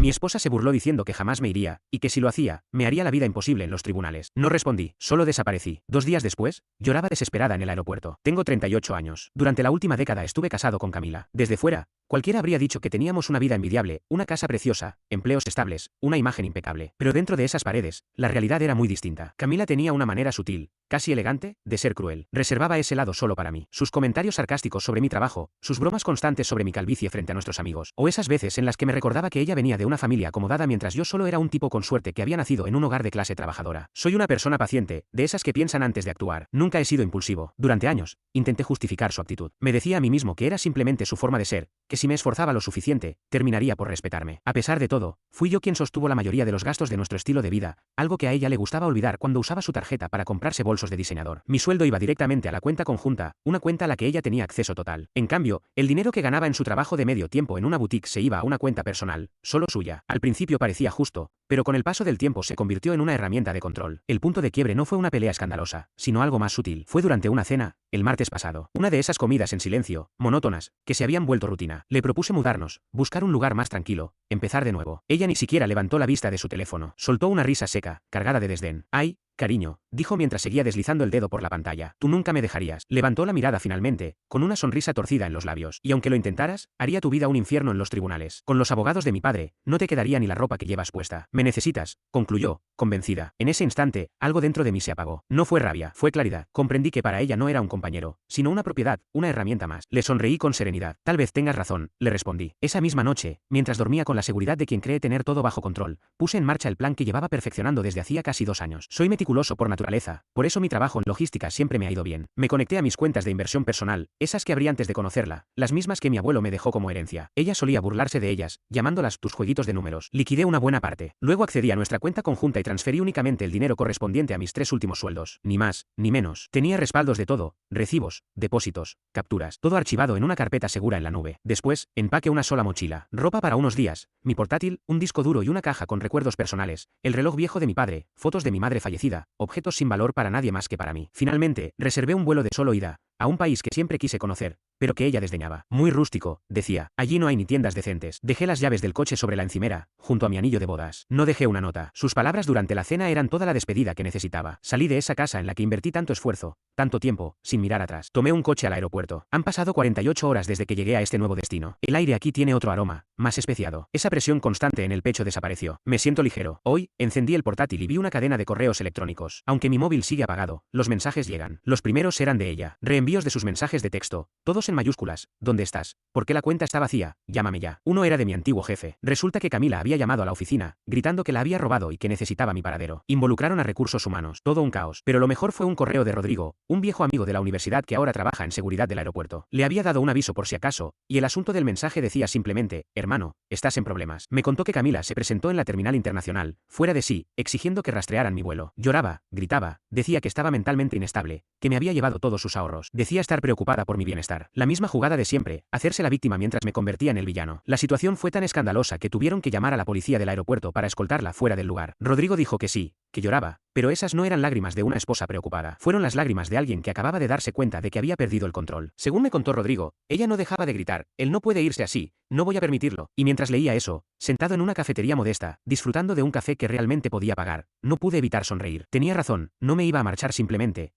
Mi esposa se burló diciendo que jamás me iría, y que si lo hacía, me haría la vida imposible en los tribunales. No respondí, solo desaparecí. 2 días después, lloraba desesperada en el aeropuerto. Tengo 38 años. Durante la última década estuve casado con Camila. Desde fuera, cualquiera habría dicho que teníamos una vida envidiable, una casa preciosa, empleos estables, una imagen impecable. Pero dentro de esas paredes, la realidad era muy distinta. Camila tenía una manera sutil, casi elegante, de ser cruel. Reservaba ese lado solo para mí. Sus comentarios sarcásticos sobre mi trabajo, sus bromas constantes sobre mi calvicie frente a nuestros amigos, o esas veces en las que me recordaba que ella venía de una familia acomodada mientras yo solo era un tipo con suerte que había nacido en un hogar de clase trabajadora. Soy una persona paciente, de esas que piensan antes de actuar. Nunca he sido impulsivo. Durante años, intenté justificar su actitud. Me decía a mí mismo que era simplemente su forma de ser, que si me esforzaba lo suficiente, terminaría por respetarme. A pesar de todo, fui yo quien sostuvo la mayoría de los gastos de nuestro estilo de vida, algo que a ella le gustaba olvidar cuando usaba su tarjeta para comprarse bolsos de diseñador. Mi sueldo iba directamente a la cuenta conjunta, una cuenta a la que ella tenía acceso total. En cambio, el dinero que ganaba en su trabajo de medio tiempo en una boutique se iba a una cuenta personal, solo suya. Al principio parecía justo, pero con el paso del tiempo se convirtió en una herramienta de control. El punto de quiebre no fue una pelea escandalosa, sino algo más sutil. Fue durante una cena, el martes pasado. Una de esas comidas en silencio, monótonas, que se habían vuelto rutina. Le propuse mudarnos, buscar un lugar más tranquilo, empezar de nuevo. Ella ni siquiera levantó la vista de su teléfono. Soltó una risa seca, cargada de desdén. ¡Ay, cariño!, dijo mientras seguía deslizando el dedo por la pantalla. Tú nunca me dejarías. Levantó la mirada finalmente, con una sonrisa torcida en los labios. Y aunque lo intentaras, haría tu vida un infierno en los tribunales. Con los abogados de mi padre, no te quedaría ni la ropa que llevas puesta. Me necesitas, concluyó, convencida. En ese instante, algo dentro de mí se apagó. No fue rabia, fue claridad. Comprendí que para ella no era un compañero, sino una propiedad, una herramienta más. Le sonreí con serenidad. Tal vez tengas razón, le respondí. Esa misma noche, mientras dormía con la seguridad de quien cree tener todo bajo control, puse en marcha el plan que llevaba perfeccionando desde hacía casi 2 años. Soy meticuloso por naturaleza, por eso mi trabajo en logística siempre me ha ido bien. Me conecté a mis cuentas de inversión personal, esas que abrí antes de conocerla, las mismas que mi abuelo me dejó como herencia. Ella solía burlarse de ellas, llamándolas tus jueguitos de números. Liquidé una buena parte. Luego accedí a nuestra cuenta conjunta y transferí únicamente el dinero correspondiente a mis 3 últimos sueldos. Ni más, ni menos. Tenía respaldos de todo, recibos, depósitos, capturas, todo archivado en una carpeta segura en la nube. Después, empaqué una sola mochila, ropa para unos días, mi portátil, un disco duro y una caja con recuerdos personales, el reloj viejo de mi padre, fotos de mi madre fallecida, objetos sin valor para nadie más que para mí. Finalmente, reservé un vuelo de solo ida, a un país que siempre quise conocer, pero que ella desdeñaba. Muy rústico, decía. Allí no hay ni tiendas decentes. Dejé las llaves del coche sobre la encimera, junto a mi anillo de bodas. No dejé una nota. Sus palabras durante la cena eran toda la despedida que necesitaba. Salí de esa casa en la que invertí tanto esfuerzo, tanto tiempo, sin mirar atrás. Tomé un coche al aeropuerto. Han pasado 48 horas desde que llegué a este nuevo destino. El aire aquí tiene otro aroma, más especiado. Esa presión constante en el pecho desapareció. Me siento ligero. Hoy, encendí el portátil y vi una cadena de correos electrónicos. Aunque mi móvil sigue apagado, los mensajes llegan. Los primeros eran de ella. Reenvíos de sus mensajes de texto, todos en mayúsculas. ¿Dónde estás? ¿Por qué la cuenta está vacía? Llámame ya. Uno era de mi antiguo jefe. Resulta que Camila había llamado a la oficina, gritando que la había robado y que necesitaba mi paradero. Involucraron a recursos humanos. Todo un caos. Pero lo mejor fue un correo de Rodrigo, un viejo amigo de la universidad que ahora trabaja en seguridad del aeropuerto. Le había dado un aviso por si acaso, y el asunto del mensaje decía simplemente, hermano, estás en problemas. Me contó que Camila se presentó en la terminal internacional, fuera de sí, exigiendo que rastrearan mi vuelo. Lloraba, gritaba, decía que estaba mentalmente inestable, que me había llevado todos sus ahorros. Decía estar preocupada por mi bienestar. La misma jugada de siempre, hacerse la víctima mientras me convertía en el villano. La situación fue tan escandalosa que tuvieron que llamar a la policía del aeropuerto para escoltarla fuera del lugar. Rodrigo dijo que sí, que lloraba, pero esas no eran lágrimas de una esposa preocupada. Fueron las lágrimas de alguien que acababa de darse cuenta de que había perdido el control. Según me contó Rodrigo, ella no dejaba de gritar, él no puede irse así, no voy a permitirlo. Y mientras leía eso, sentado en una cafetería modesta, disfrutando de un café que realmente podía pagar, no pude evitar sonreír. Tenía razón, no me iba a marchar simplemente.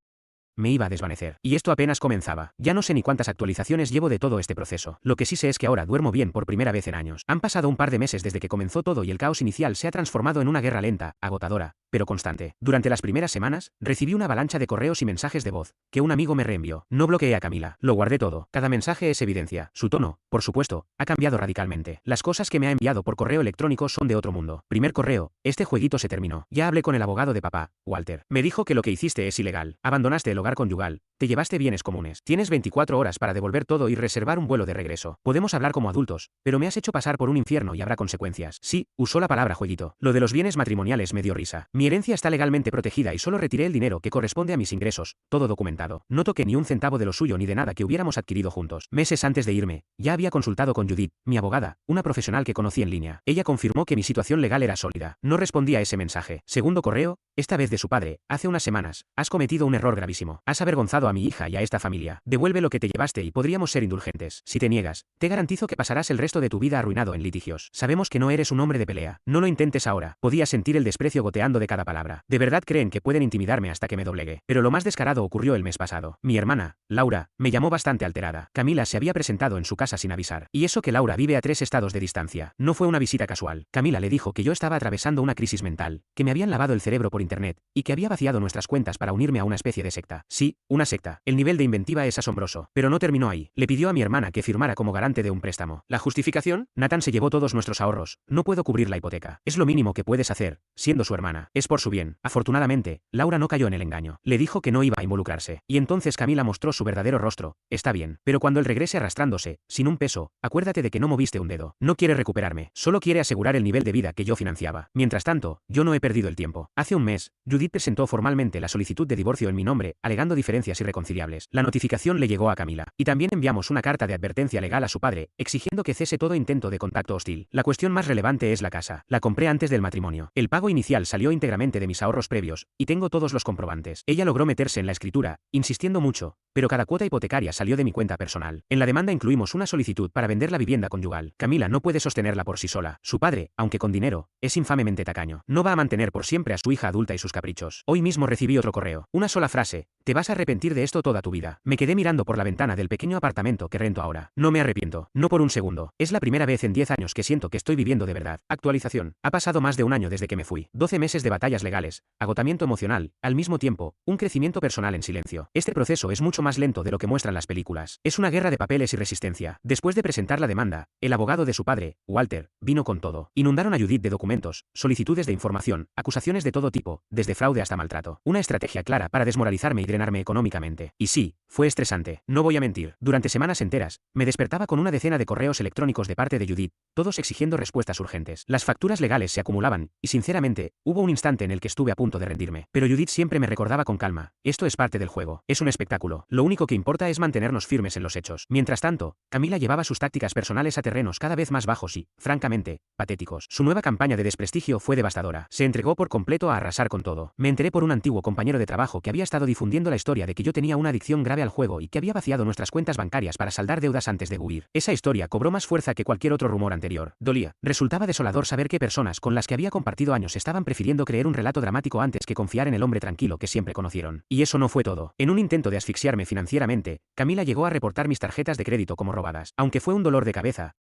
Me iba a desvanecer. Y esto apenas comenzaba. Ya no sé ni cuántas actualizaciones llevo de todo este proceso. Lo que sí sé es que ahora duermo bien por primera vez en años. Han pasado un par de meses desde que comenzó todo y el caos inicial se ha transformado en una guerra lenta, agotadora, pero constante. Durante las primeras semanas, recibí una avalancha de correos y mensajes de voz, que un amigo me reenvió. No bloqueé a Camila. Lo guardé todo. Cada mensaje es evidencia. Su tono, por supuesto, ha cambiado radicalmente. Las cosas que me ha enviado por correo electrónico son de otro mundo. Primer correo, este jueguito se terminó. Ya hablé con el abogado de papá, Walter. Me dijo que lo que hiciste es ilegal. Abandonaste el hogar conyugal. Te llevaste bienes comunes. Tienes 24 horas para devolver todo y reservar un vuelo de regreso. Podemos hablar como adultos, pero me has hecho pasar por un infierno y habrá consecuencias. Sí, usó la palabra jueguito. Lo de los bienes matrimoniales me dio risa. Mi herencia está legalmente protegida y solo retiré el dinero que corresponde a mis ingresos, todo documentado. No toqué ni un centavo de lo suyo ni de nada que hubiéramos adquirido juntos. Meses antes de irme, ya había consultado con Judith, mi abogada, una profesional que conocí en línea. Ella confirmó que mi situación legal era sólida. No respondí a ese mensaje. Segundo correo, esta vez de su padre, hace unas semanas, has cometido un error gravísimo. Has avergonzado a mi hija y a esta familia. Devuelve lo que te llevaste y podríamos ser indulgentes. Si te niegas, te garantizo que pasarás el resto de tu vida arruinado en litigios. Sabemos que no eres un hombre de pelea. No lo intentes ahora. Podía sentir el desprecio goteando de cada palabra. De verdad creen que pueden intimidarme hasta que me doblegue. Pero lo más descarado ocurrió el mes pasado. Mi hermana, Laura, me llamó bastante alterada. Camila se había presentado en su casa sin avisar. Y eso que Laura vive a 3 estados de distancia. No fue una visita casual. Camila le dijo que yo estaba atravesando una crisis mental, que me habían lavado el cerebro por internet, y que había vaciado nuestras cuentas para unirme a una especie de secta. Sí, una secta. El nivel de inventiva es asombroso. Pero no terminó ahí. Le pidió a mi hermana que firmara como garante de un préstamo. ¿La justificación? Nathan se llevó todos nuestros ahorros. No puedo cubrir la hipoteca. Es lo mínimo que puedes hacer, siendo su hermana. Es por su bien. Afortunadamente, Laura no cayó en el engaño. Le dijo que no iba a involucrarse. Y entonces Camila mostró su verdadero rostro. Está bien. Pero cuando él regrese arrastrándose, sin un peso, acuérdate de que no moviste un dedo. No quiere recuperarme. Solo quiere asegurar el nivel de vida que yo financiaba. Mientras tanto, yo no he perdido el tiempo. Hace un mes, Judith presentó formalmente la solicitud de divorcio en mi nombre, alegando diferencias irreconciliables. La notificación le llegó a Camila. Y también enviamos una carta de advertencia legal a su padre, exigiendo que cese todo intento de contacto hostil. La cuestión más relevante es la casa. La compré antes del matrimonio. El pago inicial salió íntegramente de mis ahorros previos, y tengo todos los comprobantes. Ella logró meterse en la escritura, insistiendo mucho, pero cada cuota hipotecaria salió de mi cuenta personal. En la demanda incluimos una solicitud para vender la vivienda conyugal. Camila no puede sostenerla por sí sola. Su padre, aunque con dinero, es infamemente tacaño. No va a mantener por siempre a su hija adulta y sus caprichos. Hoy mismo recibí otro correo. Una sola frase. Te vas a arrepentir de esto toda tu vida. Me quedé mirando por la ventana del pequeño apartamento que rento ahora. No me arrepiento. No por un segundo. Es la primera vez en 10 años que siento que estoy viviendo de verdad. Actualización. Ha pasado más de un año desde que me fui. 12 meses de batallas legales, agotamiento emocional, al mismo tiempo, un crecimiento personal en silencio. Este proceso es mucho más lento de lo que muestran las películas. Es una guerra de papeles y resistencia. Después de presentar la demanda, el abogado de su padre, Walter, vino con todo. Inundaron a Judith de documentos, solicitudes de información, acusaciones de todo tipo, desde fraude hasta maltrato. Una estrategia clara para desmoralizarme y drenarme económicamente. Y sí, fue estresante. No voy a mentir. Durante semanas enteras, me despertaba con una decena de correos electrónicos de parte de Judith, todos exigiendo respuestas urgentes. Las facturas legales se acumulaban, y sinceramente, hubo un instante en el que estuve a punto de rendirme. Pero Judith siempre me recordaba con calma. Esto es parte del juego. Es un espectáculo. Lo único que importa es mantenernos firmes en los hechos. Mientras tanto, Camila llevaba sus tácticas personales a terrenos cada vez más bajos y, francamente, patéticos. Su nueva campaña de desprestigio fue devastadora. Se entregó por completo a arrasar con todo. Me enteré por un antiguo compañero de trabajo que había estado difundiendo la historia de que yo tenía una adicción grave al juego y que había vaciado nuestras cuentas bancarias para saldar deudas antes de huir. Esa historia cobró más fuerza que cualquier otro rumor anterior. Dolía. Resultaba desolador saber que personas con las que había compartido años estaban prefiriendo creer un relato dramático antes que confiar en el hombre tranquilo que siempre conocieron. Y eso no fue todo. En un intento de asfixiarme financieramente, Camila llegó a reportar mis tarjetas de crédito como robadas. Aunque fue un dolor de cabeza,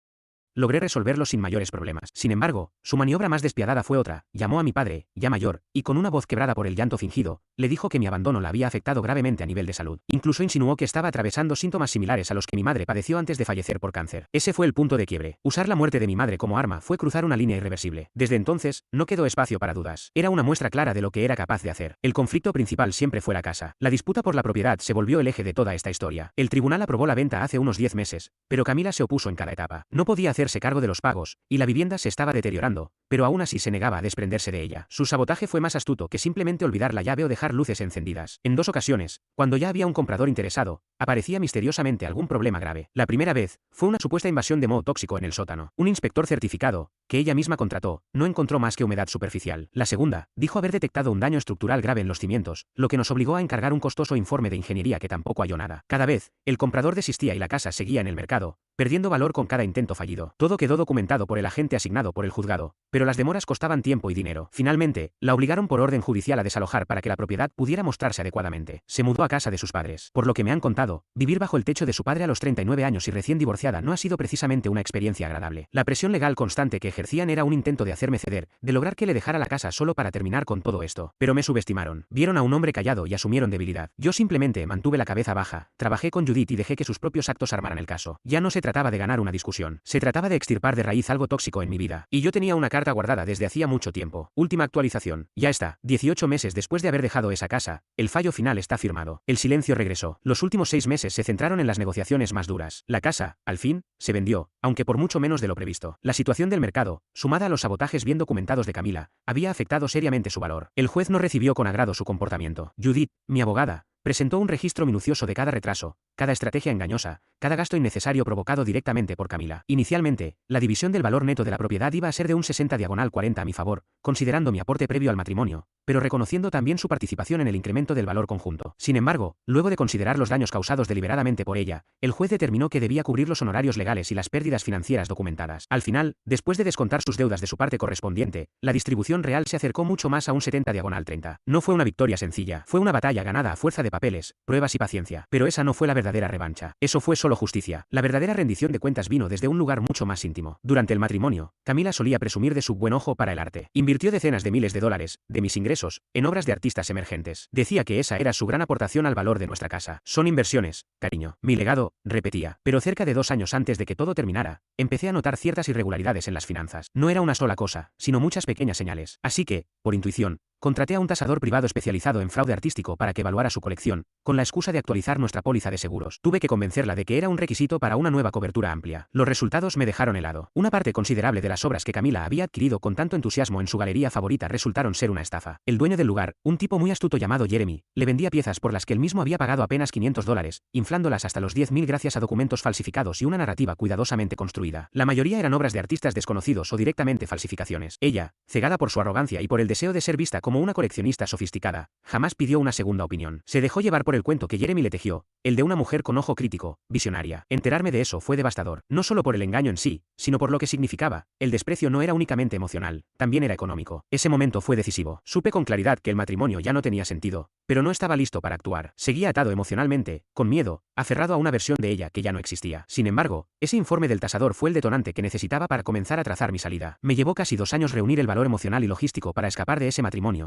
logré resolverlo sin mayores problemas. Sin embargo, su maniobra más despiadada fue otra. Llamó a mi padre, ya mayor, y con una voz quebrada por el llanto fingido, le dijo que mi abandono la había afectado gravemente a nivel de salud. Incluso insinuó que estaba atravesando síntomas similares a los que mi madre padeció antes de fallecer por cáncer. Ese fue el punto de quiebre. Usar la muerte de mi madre como arma fue cruzar una línea irreversible. Desde entonces, no quedó espacio para dudas. Era una muestra clara de lo que era capaz de hacer. El conflicto principal siempre fue la casa. La disputa por la propiedad se volvió el eje de toda esta historia. El tribunal aprobó la venta hace unos 10 meses, pero Camila se opuso en cada etapa. No podía hacerse cargo de los pagos, y la vivienda se estaba deteriorando, pero aún así se negaba a desprenderse de ella. Su sabotaje fue más astuto que simplemente olvidar la llave o dejar luces encendidas. En 2 ocasiones, cuando ya había un comprador interesado, aparecía misteriosamente algún problema grave. La primera vez, fue una supuesta invasión de moho tóxico en el sótano. Un inspector certificado, que ella misma contrató, no encontró más que humedad superficial. La segunda, dijo haber detectado un daño estructural grave en los cimientos, lo que nos obligó a encargar un costoso informe de ingeniería que tampoco halló nada. Cada vez, el comprador desistía y la casa seguía en el mercado, perdiendo valor con cada intento fallido. Todo quedó documentado por el agente asignado por el juzgado, pero las demoras costaban tiempo y dinero. Finalmente, la obligaron por orden judicial a desalojar para que la propiedad pudiera mostrarse adecuadamente. Se mudó a casa de sus padres. Por lo que me han contado, vivir bajo el techo de su padre a los 39 años y recién divorciada no ha sido precisamente una experiencia agradable. La presión legal constante que ejercían era un intento de hacerme ceder, de lograr que le dejara la casa solo para terminar con todo esto. Pero me subestimaron. Vieron a un hombre callado y asumieron debilidad. Yo simplemente mantuve la cabeza baja, trabajé con Judith y dejé que sus propios actos armaran el caso. Ya no se trataba de ganar una discusión. Se trataba de extirpar de raíz algo tóxico en mi vida. Y yo tenía una carta guardada desde hacía mucho tiempo. Última actualización. Ya está. 18 meses después de haber dejado esa casa, el fallo final está firmado. El silencio regresó. Los últimos 6 meses se centraron en las negociaciones más duras. La casa, al fin, se vendió, aunque por mucho menos de lo previsto. La situación del mercado, sumada a los sabotajes bien documentados de Camila, había afectado seriamente su valor. El juez no recibió con agrado su comportamiento. Judith, mi abogada, presentó un registro minucioso de cada retraso, cada estrategia engañosa, cada gasto innecesario provocado directamente por Camila. Inicialmente, la división del valor neto de la propiedad iba a ser de un 60/40 a mi favor, considerando mi aporte previo al matrimonio, pero reconociendo también su participación en el incremento del valor conjunto. Sin embargo, luego de considerar los daños causados deliberadamente por ella, el juez determinó que debía cubrir los honorarios legales y las pérdidas financieras documentadas. Al final, después de descontar sus deudas de su parte correspondiente, la distribución real se acercó mucho más a un 70/30. No fue una victoria sencilla, fue una batalla ganada a fuerza de papeles, pruebas y paciencia. Pero esa no fue la verdadera revancha. Eso fue solo justicia. La verdadera rendición de cuentas vino desde un lugar mucho más íntimo. Durante el matrimonio, Camila solía presumir de su buen ojo para el arte. Invirtió decenas de miles de dólares, de mis ingresos, en obras de artistas emergentes. Decía que esa era su gran aportación al valor de nuestra casa. Son inversiones, cariño. Mi legado, repetía. Pero cerca de 2 años antes de que todo terminara, empecé a notar ciertas irregularidades en las finanzas. No era una sola cosa, sino muchas pequeñas señales. Así que, por intuición, contraté a un tasador privado especializado en fraude artístico para que evaluara su colección, con la excusa de actualizar nuestra póliza de seguros. Tuve que convencerla de que era un requisito para una nueva cobertura amplia. Los resultados me dejaron helado. Una parte considerable de las obras que Camila había adquirido con tanto entusiasmo en su galería favorita resultaron ser una estafa. El dueño del lugar, un tipo muy astuto llamado Jeremy, le vendía piezas por las que él mismo había pagado apenas $500, inflándolas hasta los 10.000 gracias a documentos falsificados y una narrativa cuidadosamente construida. La mayoría eran obras de artistas desconocidos o directamente falsificaciones. Ella, cegada por su arrogancia y por el deseo de ser vista como una coleccionista sofisticada, jamás pidió una segunda opinión. Se dejó llevar por el cuento que Jeremy le tejió, el de una mujer con ojo crítico, visionaria. Enterarme de eso fue devastador, no solo por el engaño en sí, sino por lo que significaba. El desprecio no era únicamente emocional, también era económico. Ese momento fue decisivo. Supe con claridad que el matrimonio ya no tenía sentido, pero no estaba listo para actuar. Seguía atado emocionalmente, con miedo, aferrado a una versión de ella que ya no existía. Sin embargo, ese informe del tasador fue el detonante que necesitaba para comenzar a trazar mi salida. Me llevó casi 2 años reunir el valor emocional y logístico para escapar de ese matrimonio.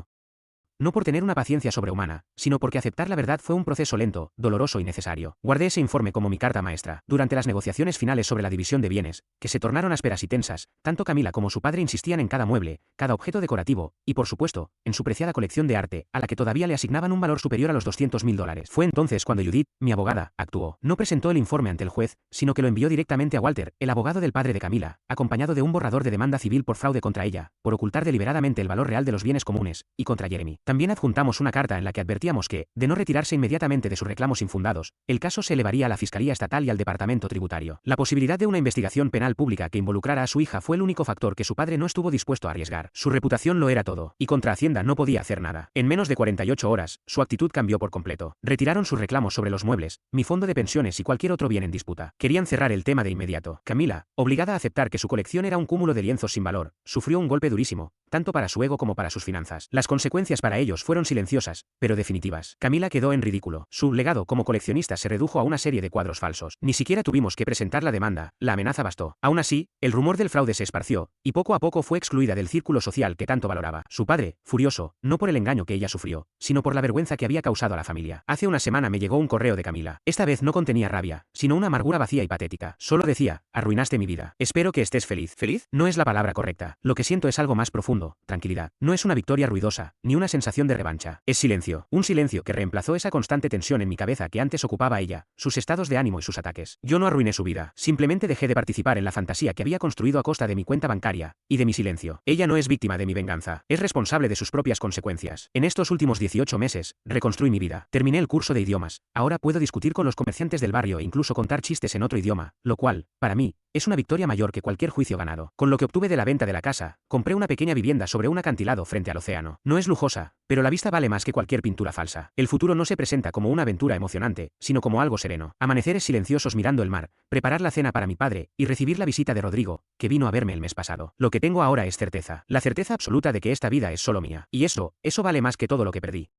No por tener una paciencia sobrehumana, sino porque aceptar la verdad fue un proceso lento, doloroso y necesario. Guardé ese informe como mi carta maestra. Durante las negociaciones finales sobre la división de bienes, que se tornaron ásperas y tensas, tanto Camila como su padre insistían en cada mueble, cada objeto decorativo, y por supuesto, en su preciada colección de arte, a la que todavía le asignaban un valor superior a los $200.000. Fue entonces cuando Judith, mi abogada, actuó. No presentó el informe ante el juez, sino que lo envió directamente a Walter, el abogado del padre de Camila, acompañado de un borrador de demanda civil por fraude contra ella, por ocultar deliberadamente el valor real de los bienes comunes, y contra Jeremy. También adjuntamos una carta en la que advertíamos que, de no retirarse inmediatamente de sus reclamos infundados, el caso se elevaría a la Fiscalía Estatal y al Departamento Tributario. La posibilidad de una investigación penal pública que involucrara a su hija fue el único factor que su padre no estuvo dispuesto a arriesgar. Su reputación lo era todo, y contra Hacienda no podía hacer nada. En menos de 48 horas, su actitud cambió por completo. Retiraron sus reclamos sobre los muebles, mi fondo de pensiones y cualquier otro bien en disputa. Querían cerrar el tema de inmediato. Camila, obligada a aceptar que su colección era un cúmulo de lienzos sin valor, sufrió un golpe durísimo, tanto para su ego como para sus finanzas. Las consecuencias para ellos fueron silenciosas, pero definitivas. Camila quedó en ridículo. Su legado como coleccionista se redujo a una serie de cuadros falsos. Ni siquiera tuvimos que presentar la demanda, la amenaza bastó. Aún así, el rumor del fraude se esparció, y poco a poco fue excluida del círculo social que tanto valoraba. Su padre, furioso, no por el engaño que ella sufrió, sino por la vergüenza que había causado a la familia. Hace una semana me llegó un correo de Camila. Esta vez no contenía rabia, sino una amargura vacía y patética. Solo decía: arruinaste mi vida. Espero que estés feliz. ¿Feliz? No es la palabra correcta. Lo que siento es algo más profundo, tranquilidad. No es una victoria ruidosa, ni una sensación de revancha. Es silencio. Un silencio que reemplazó esa constante tensión en mi cabeza que antes ocupaba a ella, sus estados de ánimo y sus ataques. Yo no arruiné su vida. Simplemente dejé de participar en la fantasía que había construido a costa de mi cuenta bancaria y de mi silencio. Ella no es víctima de mi venganza. Es responsable de sus propias consecuencias. En estos últimos 18 meses, reconstruí mi vida. Terminé el curso de idiomas. Ahora puedo discutir con los comerciantes del barrio e incluso contar chistes en otro idioma, lo cual, para mí, es una victoria mayor que cualquier juicio ganado. Con lo que obtuve de la venta de la casa, compré una pequeña vivienda sobre un acantilado frente al océano. No es lujosa, pero la vista vale más que cualquier pintura falsa. El futuro no se presenta como una aventura emocionante, sino como algo sereno. Amaneceres silenciosos mirando el mar, preparar la cena para mi padre, y recibir la visita de Rodrigo, que vino a verme el mes pasado. Lo que tengo ahora es certeza. La certeza absoluta de que esta vida es solo mía. Y eso vale más que todo lo que perdí.